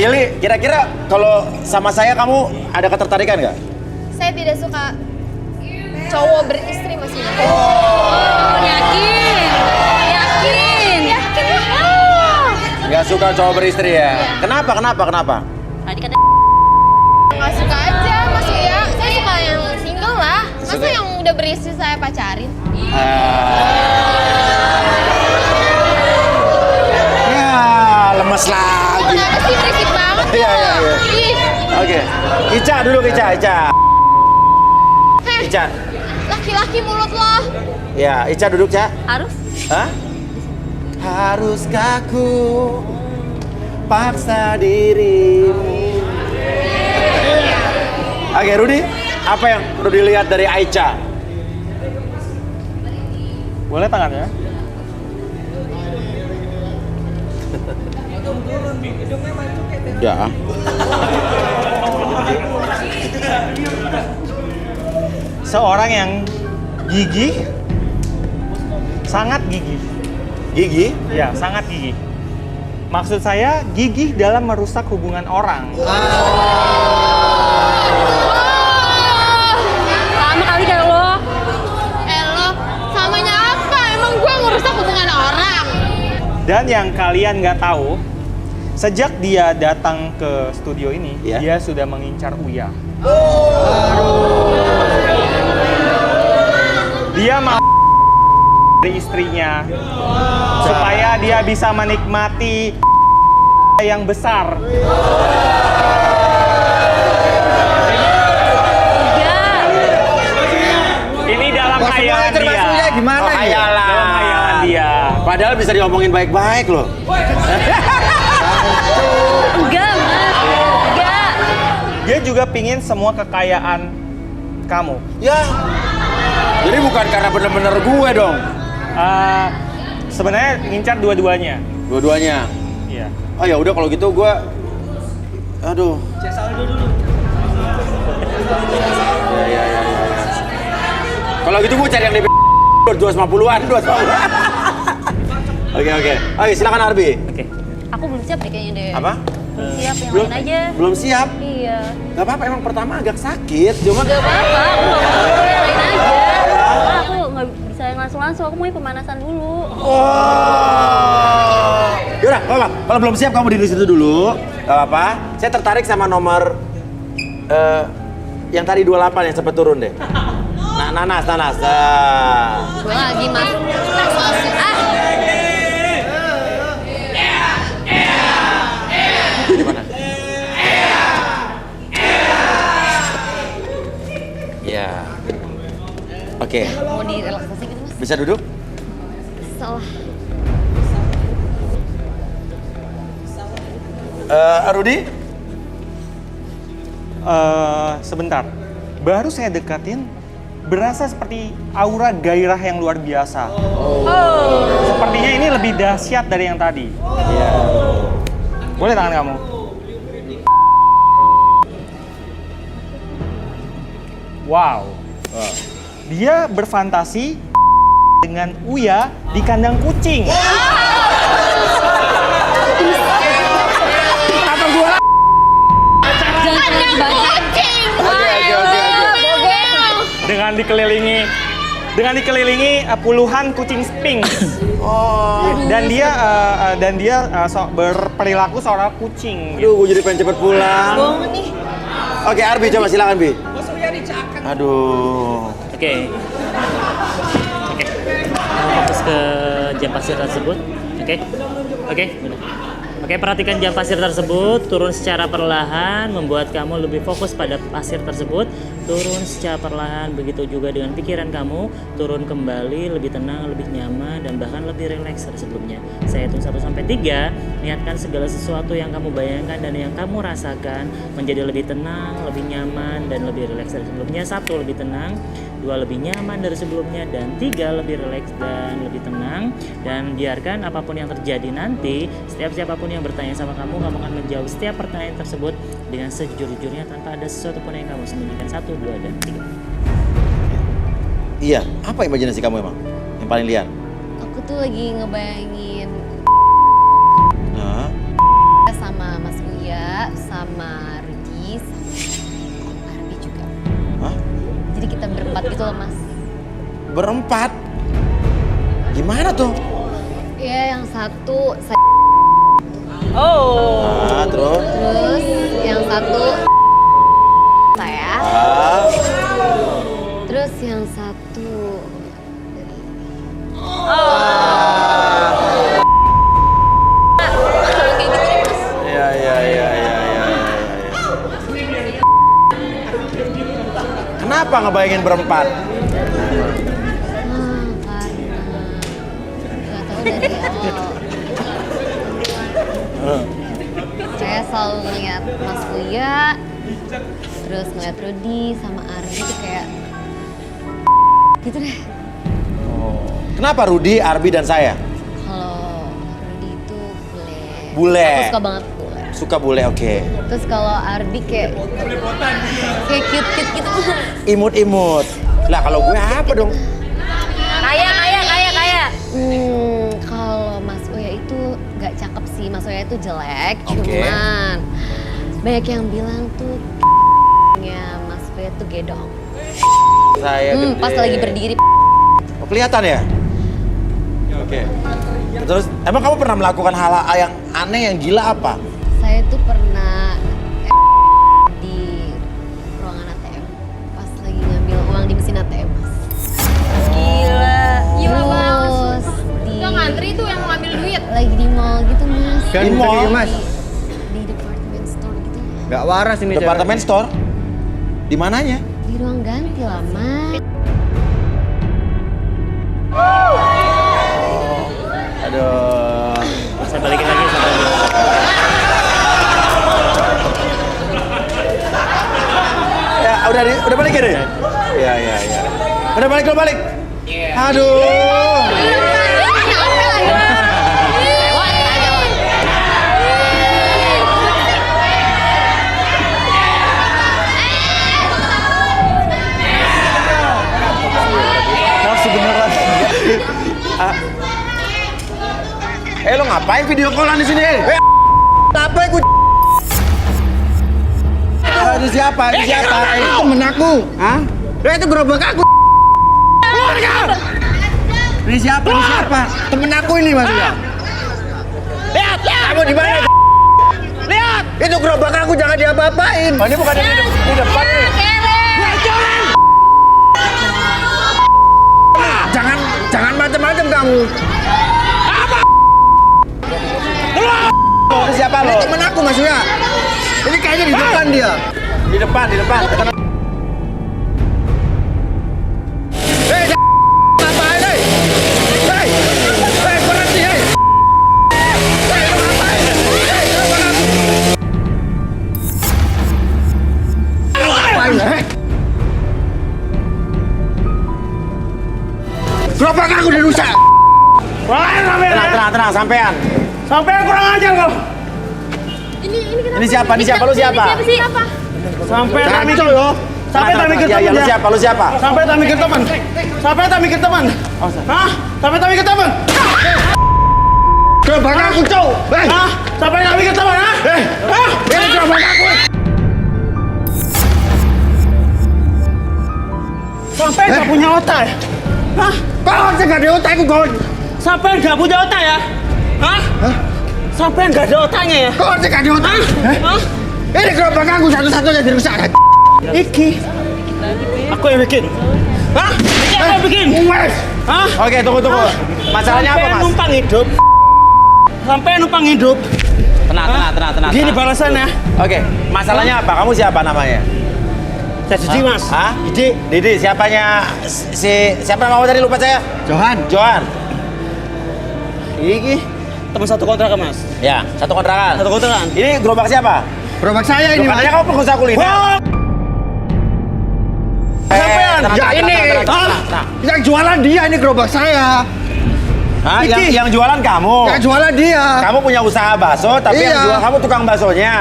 Rilly, kira-kira kalau sama saya kamu ada ketertarikan nggak? Saya tidak suka cowok beristri Mas Yuda. Yakin. Nggak suka cowok beristri ya? Kenapa? Tadi kata Nggak suka aja Mas Yuda. Saya suka yang single lah. Masa yang udah beristri saya pacarin? Ya, lemes lagi. Kenapa sih berisik banget Iya. Ih. Oke, Ica duduk Ica. Heh, Ica. laki-laki mulut lo. Ya, Ica duduk, Ca. harus. Hah? Haruskah ku paksa dirimu? Oke, Rudi, apa yang Rudi lihat dari Aicha? Boleh tangannya? Ya. Seorang yang gigih, sangat gigih. Gigi? Ya, sangat gigih. Maksud saya gigih dalam merusak hubungan orang. Lama kali kayak lo. Lo, samanya apa? Emang gue ngerusak hubungan orang? Dan yang kalian nggak tahu, sejak dia datang ke studio ini, Ya. dia sudah mengincar Uya. Dia mau dari istrinya supaya dia bisa menikmati yang besar. Ini dalam hayalan dia. Gimana hayalan. Dalam hayalan dia. Padahal bisa diomongin baik-baik loh. Enggak, Mas. Enggak. Dia juga pingin semua kekayaan kamu. Ya. Jadi bukan karena bener-bener gue dong. Sebenarnya ngincar dua-duanya. Dua-duanya. Iya. Oh ya udah kalau gitu gue, aduh. Ya. Kalau gitu gue cari yang di 250-an. Oke. Oke, silakan Arbi. Oke. Aku belum siap deh kayaknya deh. Apa? Belum siap, yang lain aja. Belum siap. Iya. Gak apa-apa, emang pertama agak sakit, cuma Gak apa-apa, aku gak mau yang lain aja. Soalnya aku gak bisa yang langsung-langsung, aku mau pemanasan dulu. oh. Yaudah, apa? Kalau belum siap kamu di situ dulu. Gak apa-apa. Saya tertarik sama nomor yang tadi 28 yang sempat turun deh. Nanas. Gue lagi Mas. Gimana? Ya. Oke. Mau direlaksasi gitu Mas? Bisa duduk? Salah. Rudi? Sebentar. Baru saya dekatin, berasa seperti aura gairah yang luar biasa. Sepertinya ini lebih dahsyat dari yang tadi. Iya. Boleh tangan kamu? Wow. Dia berfantasi dengan Uya di kandang kucing. Apa gua? Kandang kucing. Dengan dikelilingi puluhan kucing Sphinx. Dan dia berperilaku seorang kucing. Aduh, gue jadi pengen cepet pulang. Bohong nih. Oke, Arbi, coba silakan, Bi. Aduh. Oke. Fokus ke jam pasir tersebut. Oke. Oke, perhatikan jam pasir tersebut turun secara perlahan, membuat kamu lebih fokus pada pasir tersebut. Turun secara perlahan, begitu juga dengan pikiran kamu. Turun kembali, lebih tenang, lebih nyaman, dan bahkan lebih rileks dari sebelumnya. Saya hitung 1-3, niatkan segala sesuatu yang kamu bayangkan dan yang kamu rasakan menjadi lebih tenang, lebih nyaman, dan lebih rileks dari sebelumnya. 1, lebih tenang. 2, lebih nyaman dari sebelumnya. Dan 3, lebih rileks dan lebih tenang. Dan biarkan apapun yang terjadi nanti, siapapun yang bertanya sama kamu akan menjawab setiap pertanyaan tersebut dengan sejujurnya tanpa ada sesuatu pun yang kamu sembunyikan. 1, 2, dan 3. Iya, apa imajinasi kamu emang? Yang paling liar? Aku tuh lagi ngebayangin Nah, sama Mas Uya Berempat? Gimana tuh? Ya, yang satu saya. Ah, terus? Terus yang satu saya. Ah, Terus yang satu kayak gitu deh, Mas. iya. Kenapa ngebayangin berempat? Karena nggak tahu dari awal. Saya selalu ngeliat Mas Uya, terus ngeliat Rudy sama Ardi tuh kayak gitu deh. Kenapa Rudy, Arbi, dan saya? Kalau Rudy itu bule. Bule. Aku suka banget bule. Suka bule, oke. Terus kalau Ardi kayak cute gitu. Imut-imut. Lah kalau gue apa dong? Kaya. Kalau Mas Uya itu nggak cakep sih. Mas Uya itu jelek. Oke. Cuman banyak yang bilang tuh nya Mas Uya tuh gedong. Saya gede. Pas lagi berdiri. Oh, kelihatan ya? Oke. Terus, emang kamu pernah melakukan hal yang aneh, yang gila apa? Saya tuh pernah di ruangan ATM pas lagi ngambil uang di mesin ATM, Mas. Gila banget. Terus di Yang ngantri tuh yang mau ngambil duit. lagi di mall gitu, Mas. Di mall? Mas. Di department store gitu. Gak waras ini Departemen store? Di mananya? Di ruang ganti lah, Mas. Aduh. Saya balikin lagi sampai Ya, udah balik ya deh? Iya. Udah balik, lo balik? Aduh. Nafsu beneran. Lo ngapain video callan di sini? Apa aku? Ini siapa? Itu temen aku. Hah? Itu gerobak aku. Ini siapa? Temen aku ini Mas ya. Lihat. Kamu di mana? Lihat. Itu gerobak aku, jangan diapa-apain. Oh, ini bukan di depan nih. Jangan macam-macam kamu. Ini siapa lo? Ini temen aku Mas ya. Ini kayaknya di depan dia. Di depan. Hei, ngapain, hei? Hei, berhenti, hei. Hei, lu ngapain? Hei, lu ngapain, hei? Gerobak aku dirusak. Tenang, sampean. Sampai kurang ajar kau. Ini siapa? Lu siapa? Sampai tak Jangan mikir. yo. Sampai tak mikir teman. Lu siapa? Sampai tak mikir teman. Sampai tak mikir teman. Hah? Sampai tak mikir teman. Gerobak aku, Cok. Hei, Hah? Sampai tak mikir teman, ha? Hah? ini gerobak aku. Sampai nggak punya otak ya? Hah? Kau aja gak ada otakku, kau. Sampai nggak punya otak ya? Hah? Sampai nggak ada otaknya ya? Kau aja gak ada otak. Hah? Ini gerobak aku satu-satunya dirusak. Iki. Aku yang bikin. Hah? Iki aku yang bikin. Wes. Hah? Oke, tunggu. Masalahnya apa, Sampai Mas? numpang hidup. Sampai numpang hidup. Tenang. Gini balasannya. Oke, masalahnya apa? Kamu siapa namanya? Saya Didi, Mas. Hah? Didi, siapanya? Siapa nama kamu tadi? Lupa saya. Johan. Iki teman satu kontrakan, Mas. Ya, satu kontrakan. Satu kontrakan. Ini gerobak siapa? Gerobak saya ini, Mas. Katanya kamu pengusaha kuliner. Wah! Sampean. Ya ini. Yang jualan dia, ini gerobak saya. Hah? Iki. Yang jualan kamu? Yang jualan dia. Kamu punya usaha bakso, tapi yang Iya. jual kamu tukang baksonya.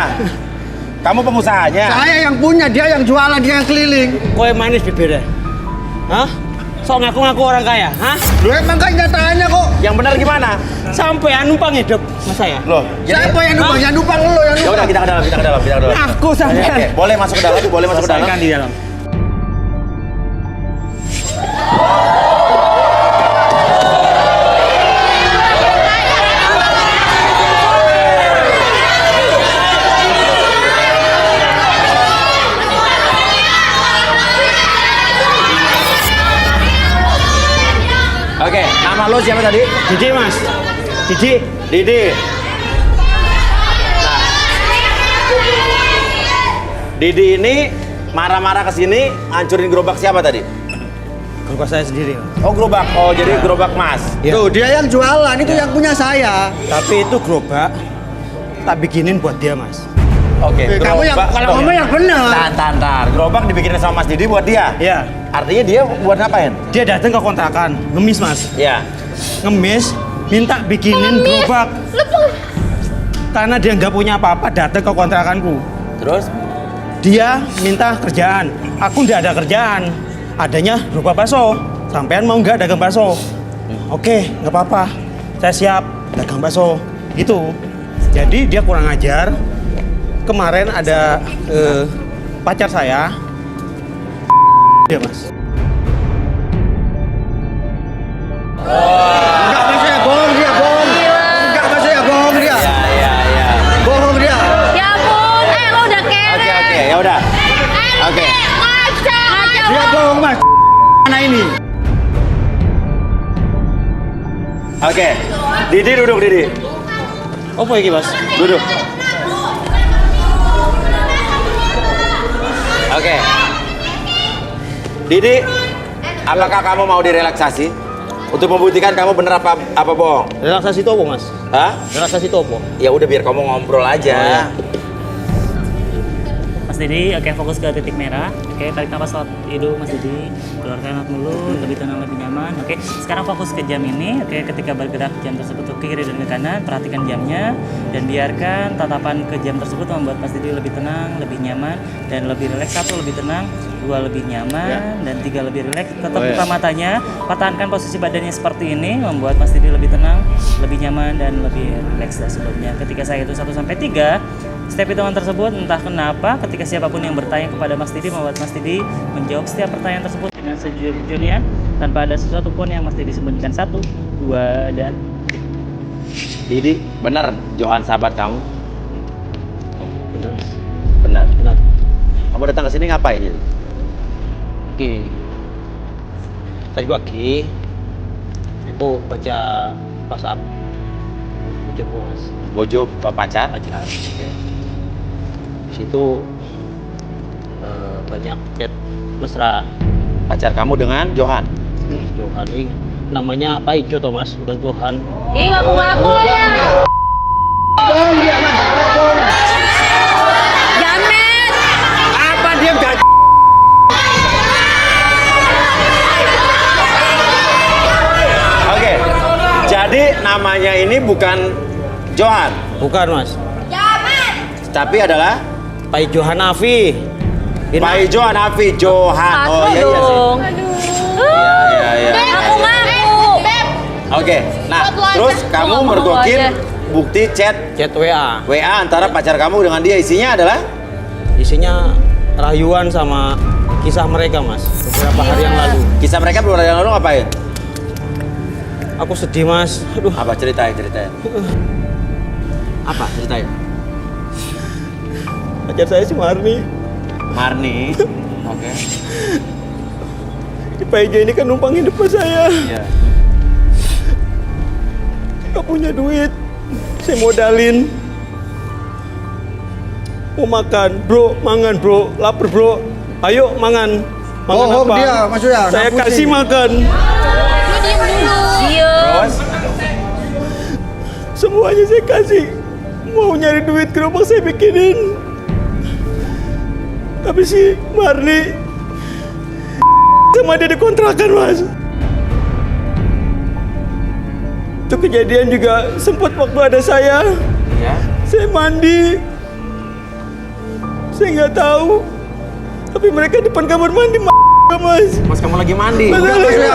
Kamu pengusahanya. Saya yang punya, dia yang jualan, dia yang keliling. Kue manis bibirnya. Hah? Sok ngaku-ngaku orang kaya, hah? Lu emang kan nyatanya kok. Yang benar gimana? Sampean numpang hidup, Mas saya. Loh, Siapa yang numpang? Yang numpang lu yang Ya udah, numpang. kita ke dalam. Aku Oke, sampean. boleh masuk ke dalam, boleh masuk ke dalam. Selesaikan di dalam. lo siapa tadi? Didi mas. Didi. Didi. Nah, Didi ini marah-marah ke sini, hancurin gerobak siapa tadi? Gerobak saya sendiri. Oh gerobak, jadi gerobak Mas. Ya. Tuh dia yang jualan, itu yang punya saya. Tapi itu gerobak tak bikinin buat dia mas. Oke, Kamu yang kalau ngomong yang benar. Tantar, gerobak dibikinin sama Mas Didi buat dia. Ya. Artinya dia buat ngapain? Dia datang ke kontrakan, ngemis mas. Ya. Ngemis, minta bikinin gerobak. Karena dia nggak punya apa-apa, datang ke kontrakanku. Terus? Dia minta kerjaan. Aku nggak ada kerjaan. Adanya gerobak bakso. Sampean mau nggak dagang bakso? Oke, nggak apa-apa. Saya siap dagang bakso. Gitu. Jadi dia kurang ajar. Kemarin ada pacar saya. Dia mas. Enggak mas ya, bohong dia, bohong. Enggak mas ya, bohong dia. Ya. Bohong dia. Ya ampun, lo udah kere. Oke, ya udah. Oke. Ngaca. Dia bohong mas. Mana ini? Oke. Didi duduk, Didi. Apa ini mas? Duduk. Oke. Didi, apakah kamu mau direlaksasi? Untuk membuktikan kamu bener apa bohong? Relaksasi itu apa mas? Hah? Relaksasi itu apa? Ya udah biar kamu ngobrol aja. Mas Didi, oke, fokus ke titik merah. Oke, tarik nafas lewat hidung Mas Didi. Keluarkan lewat mulut, lebih tenang, lebih nyaman. Oke, sekarang fokus ke jam ini. Oke, ketika bergerak jam tersebut ke kiri dan ke kanan, perhatikan jamnya dan biarkan tatapan ke jam tersebut membuat Mas Didi lebih tenang, lebih nyaman dan lebih rileks. 1 lebih tenang, 2 lebih nyaman, dan 3 lebih rileks. Tetap buka matanya, pertahankan posisi badannya seperti ini, membuat Mas Didi lebih tenang, lebih nyaman dan lebih rileks dari sebelumnya. Ketika saya hitung 1 sampai 3, setiap hitungan tersebut entah kenapa ketika siapapun yang bertanya kepada Mas Didi membuat Mas Didi menjawab setiap pertanyaan tersebut dengan sejujurnya tanpa ada sesuatu pun yang Mas Didi sembunyikan. 1, 2, dan Didi, benar Johan sahabat kamu? Benar. Benar. Benar. Kamu datang ke sini ngapain? Didi? Oke. Tadi pagi aku baca WhatsApp. Baca mas. Bojo pacar? Pacar. Di situ banyak chat mesra. Pacar kamu dengan Johan? Johan ini namanya apa itu Thomas, bukan Johan. Ih, ngaku-ngaku ya. Jamet. Apa dia gak? Oke, jadi namanya ini bukan Johan, Bukan mas. tapi adalah Pai Johan Afi. Pak Johan Afi Johan. Oh iya iya sih. dong. Iya. Ngaku-ngaku. Oke, nah Buat lo terus aja. kamu Ngomong mergokin aja. bukti chat Chat WA. WA antara pacar kamu dengan dia, isinya adalah Isinya rayuan sama kisah mereka mas. Beberapa hari yang lalu. kisah mereka beberapa hari yang lalu ngapain? Aku sedih mas. Aduh. Apa ceritain? Apa ceritain? Pacar saya si Marni. Marni. Oke. Di PJ ini kan numpang hidup sama saya. Iya. Gak punya duit. Saya modalin. Mau makan, bro, mangan bro, lapar bro. Ayo mangan. Mangan Bohong apa? dia, Mas Yuda, Saya ngaku kasih sih. makan. Lu diem dulu. Terus? Semuanya saya kasih. Mau nyari duit gerobak saya bikinin. Tapi si Marni sama dia dikontrakan mas. Itu kejadian juga sempat waktu ada saya. Ya. Saya mandi. Saya nggak tahu. Tapi mereka depan kamar mandi mas. Pas kamu lagi mandi. Mas, Mas Yuda,